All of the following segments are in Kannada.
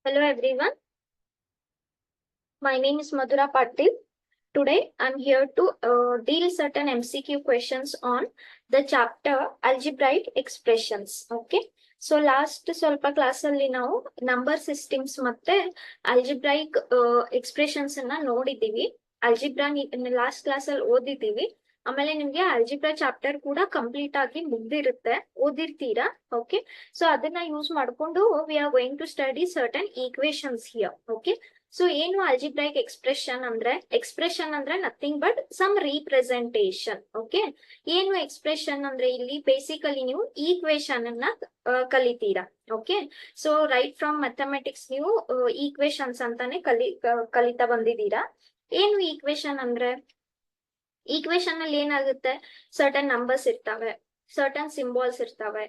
Hello everyone, my name is Madhura Patil. Today I'm here to deal certain MCQ questions on the chapter algebraic expressions. Okay, so last ಸ್ವಲ್ಪ ಕ್ಲಾಸ್ ಅಲ್ಲಿ ನಾವು ನಂಬರ್ ಸಿಸ್ಟಮ್ಸ್ ಮತ್ತೆ algebraic ಎಕ್ಸ್ಪ್ರೆಷನ್ಸ್ ಅನ್ನ ನೋಡಿದೀವಿ. ಅಲ್ಜಿಬ್ರಾ ಲಾಸ್ಟ್ ಕ್ಲಾಸ್ ಅಲ್ಲಿ ಓದಿದೀವಿ. ಆಮೇಲೆ ನಿಮ್ಗೆ ಅಲ್ಜಿಬ್ರಾ ಚಾಪ್ಟರ್ ಕೂಡ ಕಂಪ್ಲೀಟ್ ಆಗಿ ಮುಗ್ದಿರುತ್ತೆ, ಓದಿರ್ತೀರಾ. ಓಕೆ, ಸೊ ಅದನ್ನ ಯೂಸ್ ಮಾಡ್ಕೊಂಡು we are going to study certain equations here. Okay, so ಏನು ಅಲ್ಜಿಬ್ರೈಕ್ ಎಕ್ಸ್ಪ್ರೆಷನ್ ಅಂದ್ರೆ nothing but some representation. Okay, ಏನು ಎಕ್ಸ್ಪ್ರೆಷನ್ ಅಂದ್ರೆ ಇಲ್ಲಿ ಬೇಸಿಕಲಿ ನೀವು ಈಕ್ವೇಶನ್ ಅನ್ನ ಕಲಿತೀರಾ. Okay, so right from mathematics ನೀವು ಈಕ್ವೇಶನ್ಸ್ ಅಂತಾನೆ ಕಲಿತಾ ಬಂದಿದ್ದೀರಾ. ಏನು ಈಕ್ವೇಶನ್ ಅಂದ್ರೆ, ಈಕ್ವೇಶನ್ ಅಲ್ಲಿ ಏನಾಗುತ್ತೆ, ಸರ್ಟನ್ ನಂಬರ್ಸ್ ಇರ್ತವೆ, ಸರ್ಟನ್ ಸಿಂಬಾಲ್ಸ್ ಇರ್ತವೆ,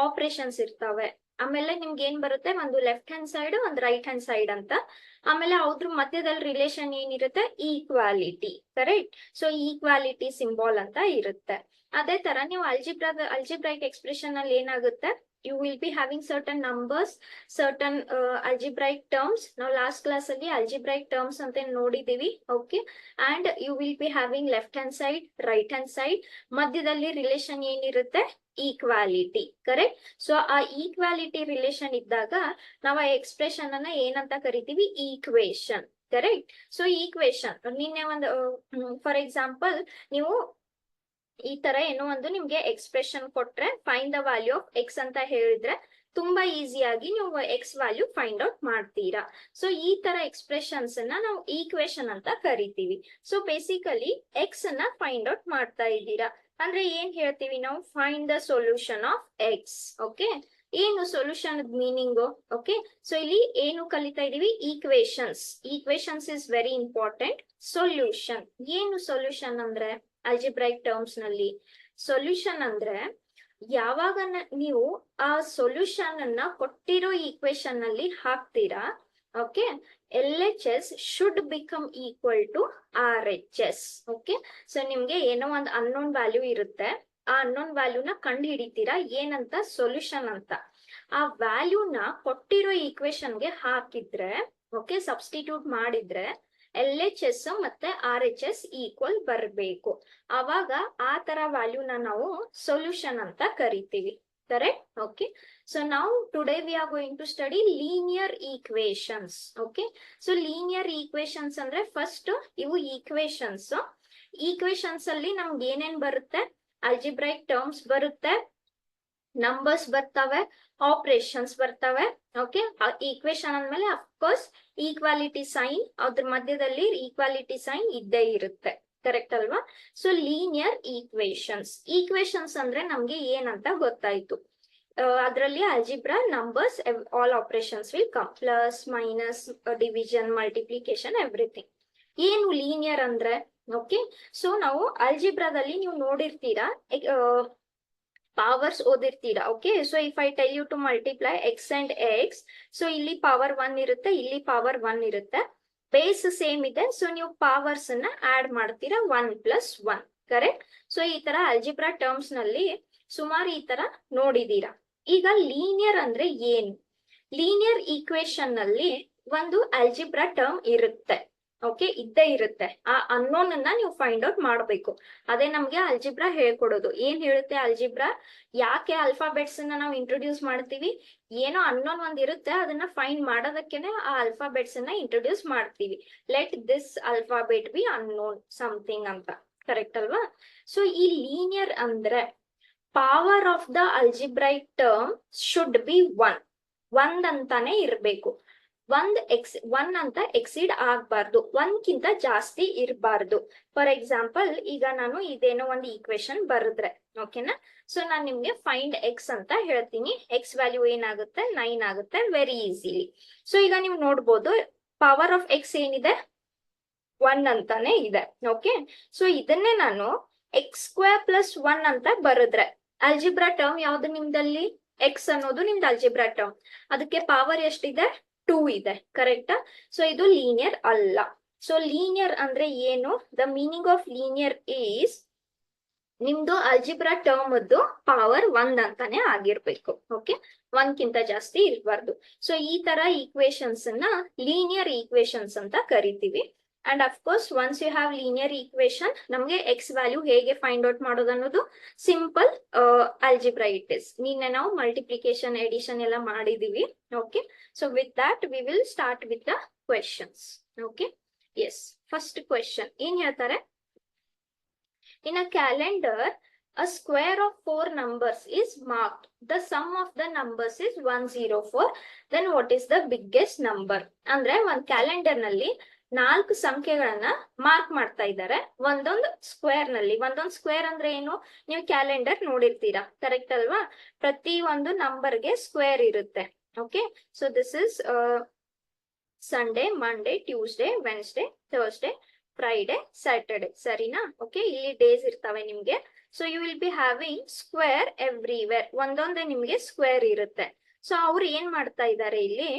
ಆಪರೇಷನ್ಸ್ ಇರ್ತವೆ. ಆಮೇಲೆ ನಿಮ್ಗೆ ಏನ್ ಬರುತ್ತೆ, ಒಂದು ಲೆಫ್ಟ್ ಹ್ಯಾಂಡ್ ಸೈಡ್ ಒಂದು ರೈಟ್ ಹ್ಯಾಂಡ್ ಸೈಡ್ ಅಂತ. ಆಮೇಲೆ ಅವ್ರ ಮಧ್ಯದಲ್ಲಿ ರಿಲೇಷನ್ ಏನಿರುತ್ತೆ, equality. Correct, so equality symbol ಅಂತ ಇರುತ್ತೆ. ಅದೇ ತರ ನೀವು ಅಲ್ಜಿಬ್ರೈಕ್ ಎಕ್ಸ್ಪ್ರೆಷನ್ ಅಲ್ಲಿ ಏನಾಗುತ್ತೆ, you will be having certain numbers, certain algebraic terms. Now last class ಅಲ್ಲಿ algebraic terms ಅಂತ ನೋಡಿದೀವಿ. Okay, and you will be having left hand side, right hand side. ಮಧ್ಯದಲ್ಲಿ ರಿಲೇಷನ್ ಏನಿರುತ್ತೆ, ಈಕ್ವಾಲಿಟಿ. ಕರೆಕ್ಟ್, ಸೊ ಆ ಈಕ್ವಾಲಿಟಿ ರಿಲೇಷನ್ ಇದ್ದಾಗ ನಾವು ಆ ಎಕ್ಸ್ಪ್ರೆಷನ್ ಅನ್ನ ಏನಂತ ಕರಿತೀವಿ, ಈಕ್ವೇಶನ್. ಕರೆಕ್ಟ್, ಸೊ ಈಕ್ವೇಶನ್ ನಿನ್ನೆ ಒಂದು ಫಾರ್ ಎಕ್ಸಾಂಪಲ್ ನೀವು ಈ ತರ ಏನೋ ಒಂದು ನಿಮ್ಗೆ ಎಕ್ಸ್ಪ್ರೆಷನ್ ಕೊಟ್ರೆ find the value of X ಅಂತ ಹೇಳಿದ್ರೆ ತುಂಬಾ ಈಸಿಯಾಗಿ ನೀವು ಎಕ್ಸ್ ವ್ಯಾಲ್ಯೂ ಫೈಂಡ್ ಔಟ್ ಮಾಡ್ತೀರಾ. ಸೊ ಈ ತರ ಎಕ್ಸ್ಪ್ರೆಷನ್ಸ್ ಅನ್ನ ನಾವು ಈಕ್ವೇಶನ್ ಅಂತ ಕರಿತೀವಿ. ಸೊ ಬೇಸಿಕಲಿ ಎಕ್ಸ್ ಅನ್ನ ಫೈಂಡ್ ಔಟ್ ಮಾಡ್ತಾ ಇದ್ದೀರಾ ಅಂದ್ರೆ ಏನ್ ಹೇಳ್ತೀವಿ ನಾವು, find the solution of X. Okay, ಏನು ಸೊಲ್ಯೂಷನ್ ಮೀನಿಂಗು. ಓಕೆ, ಸೊ ಇಲ್ಲಿ ಏನು ಕಲಿತಾ ಇದೀವಿ, equations is very important. Solution ಏನು, ಸೊಲ್ಯೂಷನ್ ಅಂದ್ರೆ ಅಲ್ಜಿಬ್ರೈಕ್ ಟರ್ಮ್ಸ್ ನಲ್ಲಿ ಸೊಲ್ಯೂಷನ್ ಅಂದ್ರೆ ಯಾವಾಗ ನೀವು ಆ ಸೊಲ್ಯೂಷನ್ ಅನ್ನ ಕೊಟ್ಟಿರೋ ಈಕ್ವೇಶನ್ ಅಲ್ಲಿ ಹಾಕ್ತೀರಾ. Okay, LHS should become equal to RHS. Okay, so ನಿಮ್ಗೆ ಏನೋ ಒಂದು ಅನ್ನೋನ್ ವ್ಯಾಲ್ಯೂ ಇರುತ್ತೆ, ಆ ಅನ್ನೋನ್ ವ್ಯಾಲ್ಯೂನ ಕಂಡು ಹಿಡಿತೀರಾ ಏನಂತ, ಸೊಲ್ಯೂಷನ್ ಅಂತ. ಆ ವ್ಯಾಲ್ಯೂನ ಕೊಟ್ಟಿರೋ ಈಕ್ವೇಶನ್ಗೆ ಹಾಕಿದ್ರೆ, ಓಕೆ, ಸಬ್ಸ್ಟಿಟ್ಯೂಟ್ ಮಾಡಿದ್ರೆ LHS ಮತ್ತೆ RHS ಈಕ್ವಲ್ ಬರಬೇಕು. ಅವಾಗ ಆ ತರ ವ್ಯಾಲ್ಯೂನ ನಾವು ಸೊಲ್ಯೂಷನ್ ಅಂತ ಕರಿತೀವಿ. ಕರೆಕ್ಟ್. ಓಕೆ, ಸೊ ನಾವು today we are going to study linear equations. Okay, so linear equations ಅಂದ್ರೆ ಫಸ್ಟ್ ಇವು ಈಕ್ವೇಶನ್ಸ್ ಅಲ್ಲಿ ನಮ್ಗೆ ಏನೇನ್ ಬರುತ್ತೆ, ಅಲ್ಜಿಬ್ರೈಕ್ ಟರ್ಮ್ಸ್ ಬರುತ್ತೆ, ನಂಬರ್ಸ್ ಬರ್ತವೆ, ಆಪರೇಷನ್ಸ್ ಬರ್ತವೆ. ಓಕೆ, ಈಕ್ವೇಶನ್ ಅಂದ್ಮೇಲೆ ಅಫ್ಕೋರ್ಸ್ ಈಕ್ವಾಲಿಟಿ ಸೈನ್, ಅದ್ರ ಮಧ್ಯದಲ್ಲಿ ಈಕ್ವಾಲಿಟಿ ಸೈನ್ ಇದ್ದೇ ಇರುತ್ತೆ. ಕರೆಕ್ಟ್ ಅಲ್ವಾ. ಸೊ ಲೀನಿಯರ್ ಈಕ್ವೇಶನ್ಸ್ ಅಂದ್ರೆ ನಮ್ಗೆ ಏನಂತ ಗೊತ್ತಾಯ್ತು. ಅದರಲ್ಲಿ algebra, numbers, all operations will come, plus minus division multiplication everything. ಏನು ಲೀನಿಯರ್ ಅಂದ್ರೆ, ಓಕೆ, ಸೊ ನಾವು ಅಲ್ಜಿಬ್ರಾದಲ್ಲಿ ನೀವು ನೋಡಿರ್ತೀರಾ, ಪವರ್ಸ್ ಓದಿರ್ತೀರಾ. Okay, so if I tell you to multiply X and X, so ಇಲ್ಲಿ ಪವರ್ 1 ಇರುತ್ತೆ, ಇಲ್ಲಿ ಪವರ್ 1 ಇರುತ್ತೆ, ಬೇಸ್ ಸೇಮ್ ಇದೆ. ಸೊ ನೀವು ಪವರ್ಸ್ ಅನ್ನ ಆಡ್ ಮಾಡ್ತೀರಾ, 1 + 1. ಕರೆಕ್ಟ್, ಸೊ ಈ ತರ ಅಲ್ಜಿಬ್ರಾ ಟರ್ಮ್ಸ್ ನಲ್ಲಿ ಸುಮಾರು ಈ ತರ ನೋಡಿದೀರಾ. ಈಗ ಲೀನಿಯರ್ ಅಂದ್ರೆ ಏನು, ಲೀನಿಯರ್ ಈಕ್ವೇಶನ್ ನಲ್ಲಿ ಒಂದು ಅಲ್ಜಿಬ್ರಾ ಟರ್ಮ್ ಇರುತ್ತೆ. ಓಕೆ, ಇದ್ದೇ ಇರುತ್ತೆ. ಆ ಅನ್ನೋನ್ ಅನ್ನ ನೀವು ಫೈಂಡ್ ಔಟ್ ಮಾಡ್ಬೇಕು. ಅದೇ ನಮ್ಗೆ ಅಲ್ಜಿಬ್ರಾ ಹೇಳ್ಕೊಡೋದು. ಏನ್ ಹೇಳುತ್ತೆ ಅಲ್ಜಿಬ್ರಾ, ಯಾಕೆ ಅಲ್ಫಾಬೆಟ್ಸ್ ಅನ್ನ ನಾವು ಇಂಟ್ರೊಡ್ಯೂಸ್ ಮಾಡ್ತೀವಿ, ಏನೋ ಅನ್ನೋನ್ ಒಂದ್ ಇರುತ್ತೆ, ಅದನ್ನ ಫೈಂಡ್ ಮಾಡೋದಕ್ಕೇನೆ ಆ ಅಲ್ಫಾಬೆಟ್ಸ್ ಅನ್ನ ಇಂಟ್ರೊಡ್ಯೂಸ್ ಮಾಡ್ತೀವಿ. Let this alphabet be unknown something ಅಂತ. ಕರೆಕ್ಟ್ ಅಲ್ವಾ. ಸೊ ಈ ಲೀನಿಯರ್ ಅಂದ್ರೆ power of the algebraic term should be 1 ಅಂತಾನೆ ಇರ್ಬೇಕು. 1 ಅಂತ ಎಕ್ಸಿಡ್ ಆಗ್ಬಾರ್ದು, 1ಕ್ಕಿಂತ ಜಾಸ್ತಿ ಇರಬಾರ್ದು. ಫಾರ್ ಎಕ್ಸಾಂಪಲ್ ಈಗ ನಾನು ಇದೇನೋ ಒಂದು ಈಕ್ವೇಶನ್ ಬರೆದ್ರೆ, ಓಕೆನಾ, ಸೊ ನಾನು ನಿಮ್ಗೆ ಫೈಂಡ್ ಎಕ್ಸ್ ಅಂತ ಹೇಳ್ತೀನಿ. ಎಕ್ಸ್ ವ್ಯಾಲ್ಯೂ ಏನಾಗುತ್ತೆ, 9 ಆಗುತ್ತೆ, ವೆರಿ ಈಸಿಲಿ. ಸೊ ಈಗ ನೀವು ನೋಡ್ಬೋದು ಪವರ್ ಆಫ್ ಎಕ್ಸ್ ಏನಿದೆ, 1 ಅಂತಾನೆ ಇದೆ. ಓಕೆ, ಸೊ ಇದನ್ನೇ ನಾನು x² + 1 ಅಂತ ಬರೆದ್ರೆ, ಅಲ್ಜಿಬ್ರಾ ಟರ್ಮ್ ಯಾವ್ದು ನಿಮ್ದಲ್ಲಿ, ಎಕ್ಸ್ ಅನ್ನೋದು ನಿಮ್ದು ಅಲ್ಜಿಬ್ರಾ ಟರ್ಮ್, ಅದಕ್ಕೆ ಪವರ್ ಎಷ್ಟಿದೆ, 2 ಇದೆ. ಕರೆಕ್ಟಾ. ಸೊ ಇದು ಲೀನಿಯರ್ ಅಲ್ಲ. ಸೊ ಲೀನಿಯರ್ ಅಂದ್ರೆ ಏನು, the meaning of linear is ನಿಮ್ದು ಅಲ್ಜಿಬ್ರಾ ಟರ್ಮ್ ಪವರ್ 1 ಅಂತಾನೆ ಆಗಿರ್ಬೇಕು. ಓಕೆ, 1ಕ್ಕಿಂತ ಜಾಸ್ತಿ ಇರಬಾರ್ದು. ಸೊ ಈ ತರ ಈಕ್ವೇಶನ್ಸ್ ನ ಲೀನಿಯರ್ ಈಕ್ವೇಶನ್ಸ್ ಅಂತ ಕರಿತೀವಿ. And of course once you have linear equation, ನಮ್ಗೆ ಎಕ್ಸ್ ವ್ಯಾಲ್ಯೂ ಹೇಗೆ ಫೈಂಡ್ ಔಟ್ ಮಾಡೋದು ಅನ್ನೋದು ಸಿಂಪಲ್ ಅಲ್ಜಿಬ್ರಾ ಇಟ್ ಇಸ್. ನಿನ್ನೆ ನಾವು ಮಲ್ಟಿಪ್ಲಿಕೇಶನ್ ಎಡಿಷನ್ ಎಲ್ಲ ಮಾಡಿದೀವಿ. Okay, so with that we will start with the questions. Okay, yes, first question ಏನ್ ಹೇಳ್ತಾರೆ? In a calendar, a square of 4 numbers is marked. The sum of the numbers is 104. Then what is the biggest number? ಅಂದ್ರೆ ಒಂದ್ ಕ್ಯಾಲೆಂಡರ್ ನಲ್ಲಿ 4 ಸಂಖ್ಯೆಗಳನ್ನ ಮಾರ್ಕ್ ಮಾಡ್ತಾ ಇದ್ದಾರೆ ಒಂದೊಂದು ಸ್ಕ್ವೇರ್ ನಲ್ಲಿ. ಒಂದೊಂದು ಸ್ಕ್ವೇರ್ ಅಂದ್ರೆ ಏನು? ನೀವು ಕ್ಯಾಲೆಂಡರ್ ನೋಡಿರ್ತೀರಾ, ಕರೆಕ್ಟ್ ಅಲ್ವಾ? ಪ್ರತಿ ಒಂದು ನಂಬರ್ಗೆ ಸ್ಕ್ವೇರ್ ಇರುತ್ತೆ. Okay, so this is Sunday, Monday, Tuesday, Wednesday, Thursday, Friday, Saturday, ಸರಿನಾ? ಓಕೆ, ಇಲ್ಲಿ ಡೇಸ್ ಇರ್ತವೆ ನಿಮ್ಗೆ. So you will be having square everywhere. ಒಂದೊಂದೇ ನಿಮ್ಗೆ ಸ್ಕ್ವೇರ್ ಇರುತ್ತೆ. ಸೊ ಅವ್ರು ಏನ್ ಮಾಡ್ತಾ ಇದ್ದಾರೆ ಇಲ್ಲಿ?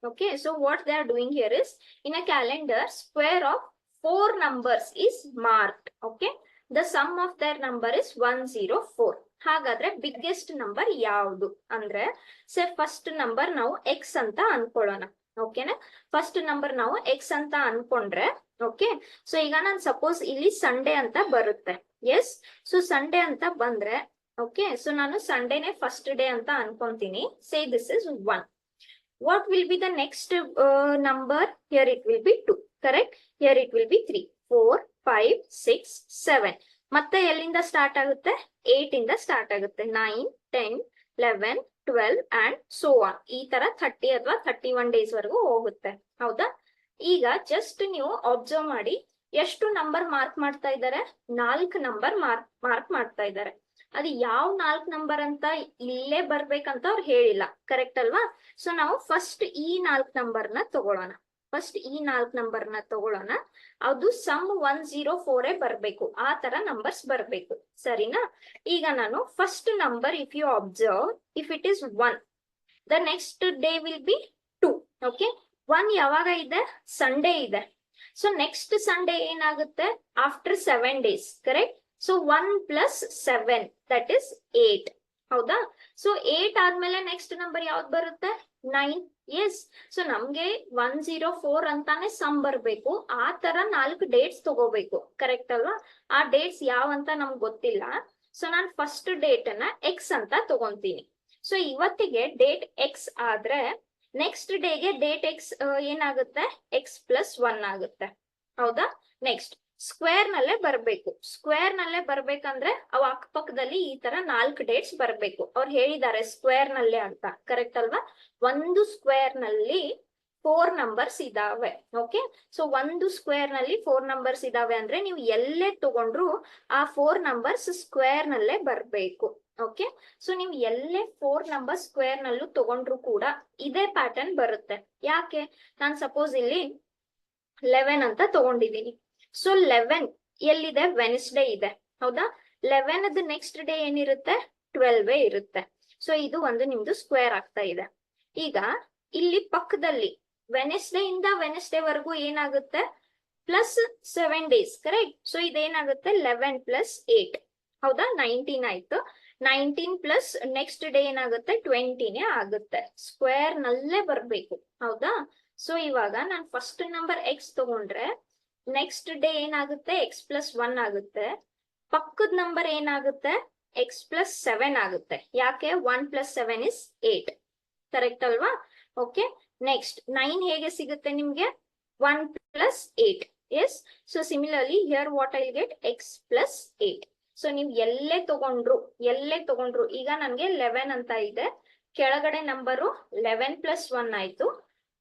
Okay, so what they are doing here is, in a calendar square of 4 numbers is marked. Okay, the sum of their number is 104. ಹಾಗಾದ್ರೆ ಬಿಗ್ಗೆಸ್ಟ್ ನಂಬರ್ ಯಾವುದು ಅಂದ್ರೆ, ಫಸ್ಟ್ ನಂಬರ್ ನಾವು ಎಕ್ಸ್ ಅಂತ ಅನ್ಕೊಳ್ಳೋಣ. ಓಕೆನಾ? ಫಸ್ಟ್ ನಂಬರ್ ನಾವು ಎಕ್ಸ್ ಅಂತ ಅನ್ಕೊಂಡ್ರೆ, ಓಕೆ, ಸೊ ಈಗ ನಾನು ಸಪೋಸ್ ಇಲ್ಲಿ ಸಂಡೇ ಅಂತ ಬರುತ್ತೆ. ಎಸ್, ಸೊ ಸಂಡೇ ಅಂತ ಬಂದ್ರೆ, ಓಕೆ, ಸೊ ನಾನು ಸಂಡೇನೆ ಫಸ್ಟ್ ಡೇ ಅಂತ ಅನ್ಕೊಂತೀನಿ. Say this is 1. What will be the next number? Here it will be 2, correct? Here it will be 3, 4, 5, 6, 7. ಮತ್ತೆ ಎಲ್ಲಿಂದ ಸ್ಟಾರ್ಟ್ ಆಗುತ್ತೆ? 8 ಇಂದ ಸ್ಟಾರ್ಟ್ ಆಗುತ್ತೆ. 9, 10, 11, 12 ಅಂಡ್ ಸೋ ಆನ್. ಈ ತರ 30 ಅಥವಾ 31 ಡೇಸ್ ವರೆಗೂ ಹೋಗುತ್ತೆ. ಹೌದಾ? ಈಗ ಜಸ್ಟ್ ನೀವು ಅಬ್ಸರ್ವ್ ಮಾಡಿ, ಎಷ್ಟು ನಂಬರ್ ಮಾರ್ಕ್ ಮಾಡ್ತಾ ಇದ್ದಾರೆ? 4 ನಂಬರ್ ಮಾರ್ಕ್ ಮಾಡ್ತಾ ಇದ್ದಾರೆ. ಅದು ಯಾವ 4 ನಂಬರ್ ಅಂತ ಇಲ್ಲೇ ಬರ್ಬೇಕಂತ ಅವ್ರು ಹೇಳಿಲ್ಲ, ಕರೆಕ್ಟ್ ಅಲ್ವಾ? ಸೊ ನಾವು ಫಸ್ಟ್ ಈ 4 ನಂಬರ್ನ ತಗೊಳ್ಳೋಣ. ಅದು ಸಮ್ 104 ಬರ್ಬೇಕು. ಆ ತರ ನಂಬರ್ಸ್ ಬರ್ಬೇಕು, ಸರಿನಾ? ಈಗ ನಾನು first number, if you observe, if it is 1, the next day will be 2. Okay, 1 ಯಾವಾಗ ಇದೆ? ಸಂಡೇ ಇದೆ. ಸೊ ನೆಕ್ಸ್ಟ್ ಸಂಡೇ ಏನಾಗುತ್ತೆ? After 7 days, correct? So 1 + 7 that is 8. ಹೌದಾ? ಸೊ 8 ಆದ್ಮೇಲೆ ನೆಕ್ಸ್ಟ್ ನಂಬರ್ ಯಾವ್ದು ಬರುತ್ತೆ? 9. ಎಸ್, ಸೊ ನಮ್ಗೆ 104 ಅಂತಾನೆ ಸಮ್ ಬರ್ಬೇಕು. ಆ ತರ 4 ಡೇಟ್ಸ್ ತಗೋಬೇಕು, ಕರೆಕ್ಟ್ ಅಲ್ವಾ? ಆ ಡೇಟ್ಸ್ ಯಾವ ಅಂತ ನಮ್ಗೆ ಗೊತ್ತಿಲ್ಲ. ಸೊ ನಾನು ಫಸ್ಟ್ ಡೇಟ್ ಅನ್ನ ಎಕ್ಸ್ ಅಂತ ತಗೊಂತೀನಿ. ಸೊ ಇವತ್ತಿಗೆ ಡೇಟ್ ಎಕ್ಸ್ ಆದ್ರೆ ನೆಕ್ಸ್ಟ್ ಡೇಗೆ ಡೇಟ್ ಎಕ್ಸ್ ಏನಾಗುತ್ತೆ? ಎಕ್ಸ್ + 1 ಆಗುತ್ತೆ. ಹೌದಾ? ನೆಕ್ಸ್ಟ್ ಸ್ಕ್ವೇರ್ ನಲ್ಲೇ ಬರ್ಬೇಕಂದ್ರೆ ಅವ್ ಅಕ್ಕಪಕ್ಕದಲ್ಲಿ ಈ ತರ 4 ಡೇಟ್ಸ್ ಬರ್ಬೇಕು. ಅವ್ರು ಹೇಳಿದ್ದಾರೆ ಸ್ಕ್ವೇರ್ ನಲ್ಲೇ ಅಂತ, ಕರೆಕ್ಟ್ ಅಲ್ವಾ? ಒಂದು ಸ್ಕ್ವೇರ್ ನಲ್ಲಿ 4 ನಂಬರ್ಸ್ ಇದಾವೆ. ಓಕೆ, ಸೊ ಒಂದು ಸ್ಕ್ವೇರ್ ನಲ್ಲಿ 4 ನಂಬರ್ಸ್ ಇದಾವೆ ಅಂದ್ರೆ ನೀವು ಎಲ್ಲೇ ತಗೊಂಡ್ರು ಆ 4 ನಂಬರ್ಸ್ ಸ್ಕ್ವೇರ್ ನಲ್ಲೇ ಬರ್ಬೇಕು. ಓಕೆ, ಸೊ ನೀವು ಎಲ್ಲೇ 4 ನಂಬರ್ ಸ್ಕ್ವೇರ್ ನಲ್ಲೂ ತಗೊಂಡ್ರು ಕೂಡ ಇದೇ ಪ್ಯಾಟರ್ನ್ ಬರುತ್ತೆ. ಯಾಕೆ? ನಾನ್ ಸಪೋಸ್ ಇಲ್ಲಿ 11 ಅಂತ ತಗೊಂಡಿದ್ದೀನಿ. ಸೊ 11 ಎಲ್ಲಿದೆ? ವೆನ್ಸ್ಡೇ ಇದೆ. ಹೌದಾ? 11 ನೆಕ್ಸ್ಟ್ ಡೇ ಏನಿರುತ್ತೆ? 12 ಇರುತ್ತೆ. ಸೊ ಇದು ಒಂದು ನಿಮ್ದು ಸ್ಕ್ವೇರ್ ಆಗ್ತಾ ಇದೆ. ಈಗ ಇಲ್ಲಿ ಪಕ್ಕದಲ್ಲಿ ವೆನ್ಸ್ಡೇ ಇಂದ ವೆನ್ಸ್ಡೇ ವರೆಗೂ ಏನಾಗುತ್ತೆ? +7 days, ಕರೆಕ್ಟ್? ಸೊ ಇದೇನಾಗುತ್ತೆ? 11 + 8. ಹೌದಾ? 19 ಆಯ್ತು. 19 ಪ್ಲಸ್ ನೆಕ್ಸ್ಟ್ ಡೇ ಏನಾಗುತ್ತೆ? 20ನೇ ಆಗುತ್ತೆ. ಸ್ಕ್ವೇರ್ ನಲ್ಲೇ ಬರ್ಬೇಕು. ಹೌದಾ? ಸೊ ಇವಾಗ ನಾನು ಫಸ್ಟ್ ನಂಬರ್ ಎಕ್ಸ್ ತಗೊಂಡ್ರೆ ನೆಕ್ಸ್ಟ್ ಡೇ ಏನಾಗುತ್ತೆ? ಎಕ್ಸ್ + 1 ಆಗುತ್ತೆ. ಪಕ್ಕದ ನಂಬರ್ ಏನಾಗುತ್ತೆ? ಎಕ್ಸ್ + 7 ಆಗುತ್ತೆ. ಯಾಕೆ? 1 + 7 is 8, ಕರೆಕ್ಟ್ ಅಲ್ವಾ? ಓಕೆ, ನೆಕ್ಸ್ಟ್ 9 ಹೇಗೆ ಸಿಗುತ್ತೆ ನಿಮ್ಗೆ? 1 + 8. Yes, so similarly here what I get? X + 8. So ನೀವು ಎಲ್ಲೇ ತಗೊಂಡ್ರು ಈಗ ನನ್ಗೆ 11 ಅಂತ ಇದೆ. ಕೆಳಗಡೆ ನಂಬರು 11 + 1 ಆಯ್ತು.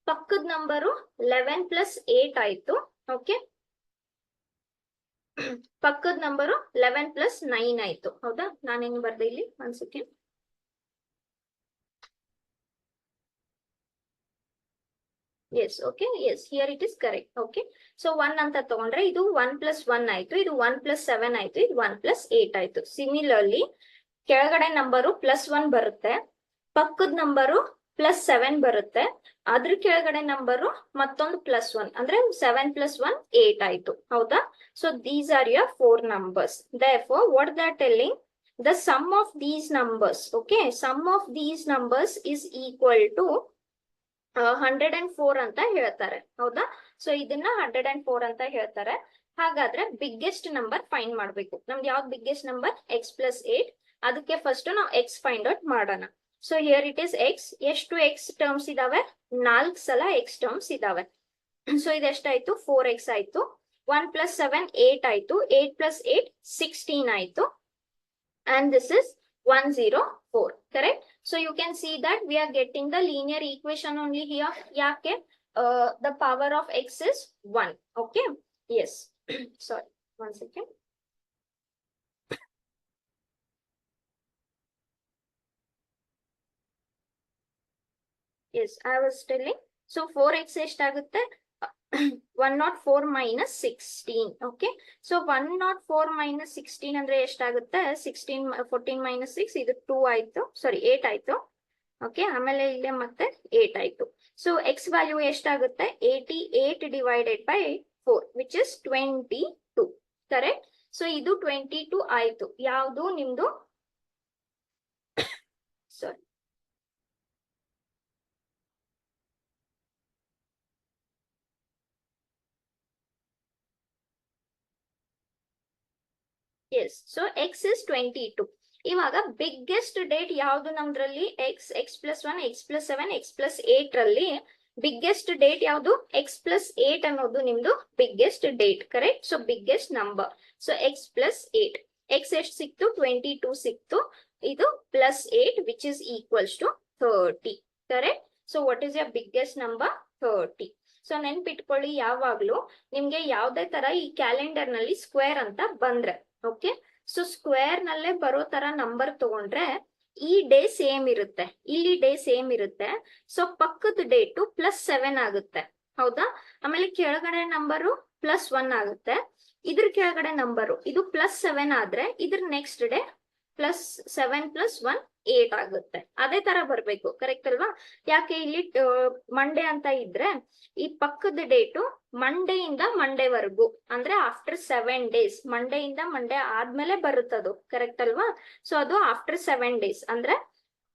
ಪಕ್ಕದ ನಂಬರು 11 + 8 ಆಯ್ತು. ಓಕೆ, ಪಕ್ಕದ ನಂಬರು 11 + 9 ಆಯ್ತು. ಹೌದಾ? ನಾನು ಹೆಂಗ್ ಬರ್ದೆ ಇಲ್ಲಿ? 1 second. Yes, okay, yes, here it is correct. Okay, so 1 ಅಂತ ತಗೊಂಡ್ರೆ ಇದು 1 + 1 ಆಯ್ತು, ಇದು 1 + 7 ಆಯ್ತು, ಇದು 1 + 8 ಆಯ್ತು. ಸಿಮಿಲರ್ಲಿ ಕೆಳಗಡೆ ನಂಬರು +1 ಬರುತ್ತೆ, ಪಕ್ಕದ ನಂಬರು +7 ಬರುತ್ತೆ. ಅದ್ರ ಕೆಳಗಡೆ ನಂಬರು ಮತ್ತೊಂದು +1 ಅಂದ್ರೆ 7 + 1 8 ಆಯ್ತು. ಹೌದಾ? So these are your 4 numbers. Therefore, what they are telling, the sum of these numbers, okay, sum of these numbers is equal to 104 ಅಂತ ಹೇಳ್ತಾರೆ. ಹೌದಾ? ಸೊ ಇದನ್ನ 104 ಅಂತ ಹೇಳ್ತಾರೆ. ಹಾಗಾದ್ರೆ ಬಿಗ್ಗೆಸ್ಟ್ ನಂಬರ್ ಫೈಂಡ್ ಮಾಡ್ಬೇಕು. ನಮ್ದು ಯಾವ್ದು ಬಿಗ್ಗೆಸ್ಟ್ ನಂಬರ್? x + 8. ಅದಕ್ಕೆ ಫಸ್ಟ್ ನಾವು x ಫೈಂಡ್ ಔಟ್ ಮಾಡೋಣ. So here it is x. ಎಷ್ಟು x ಟರ್ಮ್ಸ್ ಇದಾವೆ? 4 ಸಲ x ಟರ್ಮ್ಸ್ ಇದಾವೆ. ಸೊ ಇದೆಷ್ಟಾಯ್ತು? 4x ಆಯ್ತು. 1 + 7 8 ಆಯ್ತು. 8 + 8 16 ಆಯ್ತು. And this is 104. Correct? So you can see that we are getting the linear equation only here. Yake the power of x is 1. Okay? Yes. Sorry, 1 second. Yes, I was telling. So 4x ಎಷ್ಟಾಗುತ್ತೆ? 104 minus 16. Okay, so 104 minus 16 ಅಂದ್ರೆ ಎಷ್ಟಾಗುತ್ತೆ? 16 14 minus 6 ಇದು 2 ಆಯ್ತು. ಸಾರಿ 8 ಆಯ್ತು. ಓಕೆ, ಆಮೇಲೆ ಇಲ್ಲೇ ಮತ್ತೆ 8 ಆಯ್ತು. ಸೊ ಎಕ್ಸ್ ವ್ಯಾಲ್ಯೂ ಎಷ್ಟಾಗುತ್ತೆ? 88 divided by 4 which is 22. Correct? So ಇದು 22 ಆಯ್ತು. ಯಾವುದು ನಿಮ್ದು? ಸಾರಿ, ಎಸ್. So X is 22. ಇವಾಗ ಬಿಗ್ಗೆಸ್ಟ್ ಡೇಟ್ ಯಾವ್ದು ನಮ್ದ್ರಲ್ಲಿ? ಎಕ್ಸ್, x+1, x+7, x+8 ರಲ್ಲಿ ಬಿಗ್ಗೆಸ್ಟ್ ಡೇಟ್ ಯಾವ್ದು? x+8 ಅನ್ನೋದು ನಿಮ್ದು biggest date. Correct? So biggest number. So x+8. X ಎಷ್ಟು ಸಿಕ್ತು? 22 ಸಿಕ್ತು. ಇದು +8 which is equals to 30. Correct? So what is your biggest number? 30. So ನೆನ್ಪಿಟ್ಕೊಳ್ಳಿ, ಯಾವಾಗ್ಲೂ ನಿಮ್ಗೆ ಯಾವ್ದೇ ತರ ಈ ಕ್ಯಾಲೆಂಡರ್ ನಲ್ಲಿ ಸ್ಕ್ವೇರ್ ಅಂತ ಬಂದ್ರೆ, ಓಕೆ, ಸೊ ಸ್ಕ್ವೇರ್ ನಲ್ಲೇ ಬರೋ ತರ ನಂಬರ್ ತಗೊಂಡ್ರೆ ಈ ಡೇ ಸೇಮ್ ಇರುತ್ತೆ, ಇಲ್ಲಿ ಡೇ ಸೇಮ್ ಇರುತ್ತೆ. ಸೊ ಪಕ್ಕದ ಡೇಟು +7 ಆಗುತ್ತೆ. ಹೌದಾ? ಆಮೇಲೆ ಕೆಳಗಡೆ ನಂಬರು +1 ಆಗುತ್ತೆ. ಇದ್ರ ಕೆಳಗಡೆ ನಂಬರು ಇದು +7 ಆದ್ರೆ ಇದ್ರ ನೆಕ್ಸ್ಟ್ ಡೇ +7 + 1 8 ಆಗುತ್ತೆ. ಅದೇ ತರ ಬರ್ಬೇಕು. ಕರೆಕ್ಟ್ ಅಲ್ವಾ? ಯಾಕೆ ಇಲ್ಲಿ ಮಂಡೇ ಅಂತ ಇದ್ರೆ ಈ ಪಕ್ಕದ ಡೇಟು ಮಂಡೇ ಇಂದ ಮಂಡೇವರೆಗೂ ಅಂದ್ರೆ ಆಫ್ಟರ್ 7 days, ಮಂಡೇ ಇಂದ ಮಂಡೇ ಆದ್ಮೇಲೆ ಬರುತ್ತದು. ಕರೆಕ್ಟ್ ಅಲ್ವಾ? ಸೊ ಅದು ಆಫ್ಟರ್ 7 days ಅಂದ್ರೆ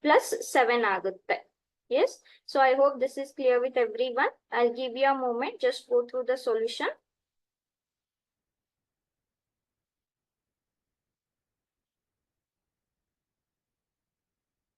+7 ಆಗುತ್ತೆ. Yes, so I hope this is clear with everyone. I'll give you a moment, just go through the solution.